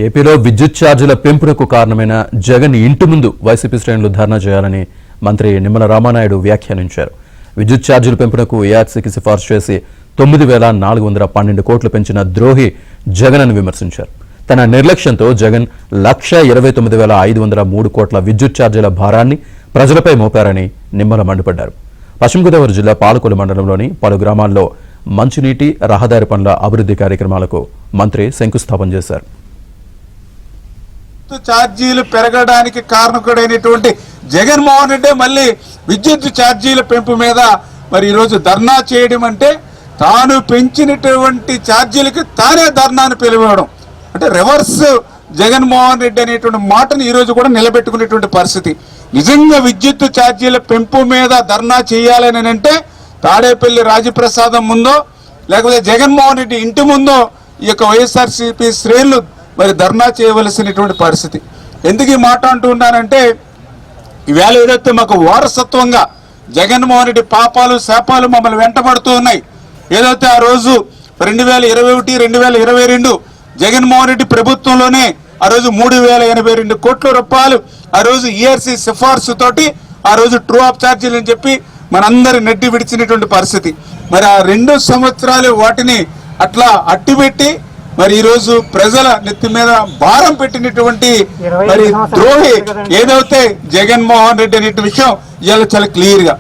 ఏపీలో విద్యుత్ ఛార్జీల పెంపునకు కారణమైన జగన్ ఇంటి ముందు వైసీపీ శ్రేణులు ధర్నా చేయాలని మంత్రి నిమ్మల రామానాయుడు వ్యాఖ్యానించారు. విద్యుత్ ఛార్జీల పెంపునకు ఏఆర్సీకి సిఫార్సు చేసి 9,412 కోట్లు పెంచిన ద్రోహి జగన్ అని విమర్శించారు. తన నిర్లక్ష్యంతో జగన్ 1,29,503 కోట్ల విద్యుత్ ఛార్జీల భారాన్ని ప్రజలపై మోపారని నిమ్మల మండిపడ్డారు. పశ్చిమ గోదావరి జిల్లా పాలకొల్లు మండలంలోని పలు గ్రామాల్లో మంచినీటి, రహదారి పనుల అభివృద్ధి కార్యక్రమాలకు మంత్రి శంకుస్థాపన చేశారు. ఛార్జీలు పెరగడానికి కారణకుడైనటువంటి జగన్మోహన్ రెడ్డి మళ్ళీ విద్యుత్ ఛార్జీల పెంపు మీద మరి ఈరోజు ధర్నా చేయడం అంటే తాను పెంచినటువంటి ఛార్జీలకి తానే ధర్నాను పిలువడం అంటే రివర్స్ జగన్మోహన్ రెడ్డి అనేటువంటి మాటను ఈరోజు కూడా నిలబెట్టుకునేటువంటి పరిస్థితి. నిజంగా విద్యుత్ ఛార్జీల పెంపు మీద ధర్నా చేయాలని అంటే తాడేపల్లి రాజప్రసాదం ముందో లేకపోతే జగన్మోహన్ రెడ్డి ఇంటి ముందో ఈ యొక్క వైఎస్ఆర్సీపీ శ్రేణులు మరి ధర్నా చేయవలసినటువంటి పరిస్థితి. ఎందుకు ఈ మాట అంటున్నానంటే ఈవేళ ఏదైతే మాకు వారసత్వంగా జగన్మోహన్ రెడ్డి పాపాలు శాపాలు మమ్మల్ని వెంటబడుతూ ఉన్నాయి. ఏదైతే ఆ రోజు 2021, 2022 జగన్మోహన్ రెడ్డి ప్రభుత్వంలోనే ఆ రోజు 3,082 కోట్ల రూపాయలు ఆ రోజు ఈఆర్సీ సిఫార్సు తోటి ఆ రోజు ట్రూ ఆఫ్ ఛార్జీలు అని చెప్పి మనందరి నెట్టి విడిచినటువంటి పరిస్థితి. మరి ఆ 2 సంవత్సరాలు వాటిని అట్లా అట్టిపెట్టి మరి ఈరోజు ప్రజల నెత్తి మీద భారం పెట్టినటువంటి మరి ద్రోహి ఏదైతే జగన్మోహన్ రెడ్డి అనే విషయం ఇవాళ చాలా క్లియర్ గా